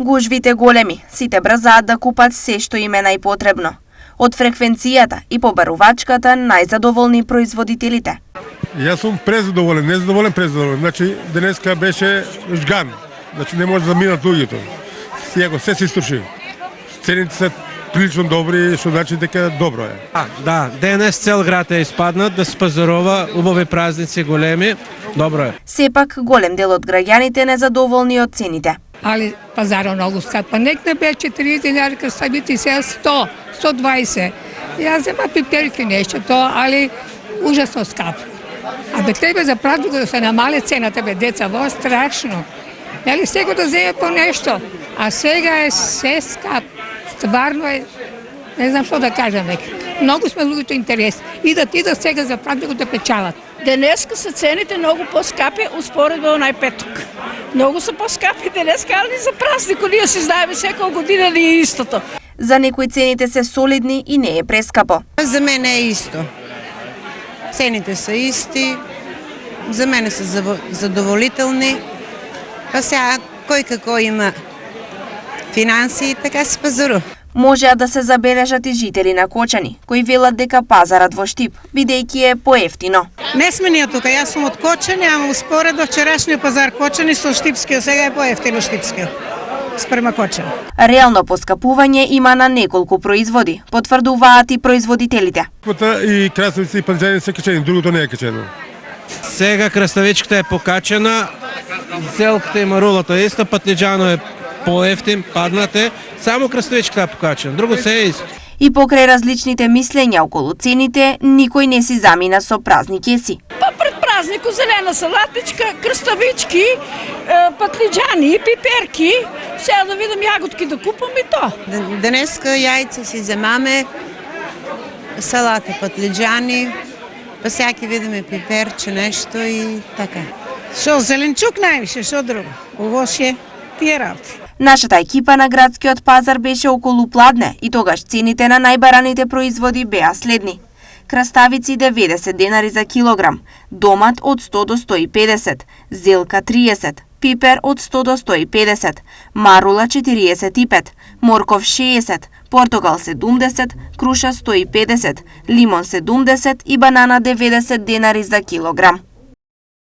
Гужвите големи, сите брзаат да купат се што им е најпотребно. Од фреквенцијата и побарувачката најзадоволни производителите. Јас сум презадоволен, незадоволен, презадоволен. Значи, денеска беше жган. Значи, не може да заминат луѓето. Сега се се иструши. Цените се прилично добри, што значи дека добро е. Да, денес цел град е испаднат да се пазарува, убави празници големи, добро е. Сепак, голем дел од граѓаните незадоволни од цените. Ali pazara mnogo skap. Pa nek ne be 40.000 staviti se 100, 120. Ja zema piperke nešto to, ali užasno skap. A be treba za praznik da se na male cena tebe deca vo strašno. Jeli svega da zeme po nešto, a svega je sve skap. Stvarno je, ne znam što da kažem nek. Mnogo smo ljudi interes. Idат сега за празник да печалат. Денеска са цените много по-скапи успоредно онaj петок. Много са по-скапи денеска, али за празник, ние си знаем всяка година ли е истото. За некои цените се солидни и не е прескапо. За мен е исто. Цените са исти, за мене са задоволителни. А сега кой какво има финанси, така се пазарува. Можеа да се забележат и жители на Кочани, кои велат дека пазарат во Штип, бидејќи е поевтино. Не сме ние тука, јас сум од Кочани, ама успоредно вчерашниот пазар Кочани со Штипскиот, сега е поевтино Штипскиот. Спрема Кочани. Реално поскапување има на неколку производи, потврдуваат и производителите. И краставици и панџани се качени, другото не е качено. Сега краставичката е покачена, зелката и марулата е иста, патлиџано е поевтин, паднате, само краставичката е покачена, друго се е исто. И покрај различните мислења околу цените, никој не си замина со празни кеси. Па пред празнико зелена салатичка, крставички, патлиџани, пиперки, сега да видам јаготки да купам и то. Денеска јајца си земаме, салата патлиџани, па сега ќе видиме пиперче нешто и така. Шо зеленчук највише, шо друго? Овош е тие работи. Нашата екипа на градскиот пазар беше околу Пладне и тогаш цените на најбараните производи беа следни. Краставици 90 денари за килограм, домат од 100 до 150, зелка 30, пипер од 100 до 150, марула 45, морков 60, портокал 70, круша 150, лимон 70 и банана 90 денари за килограм.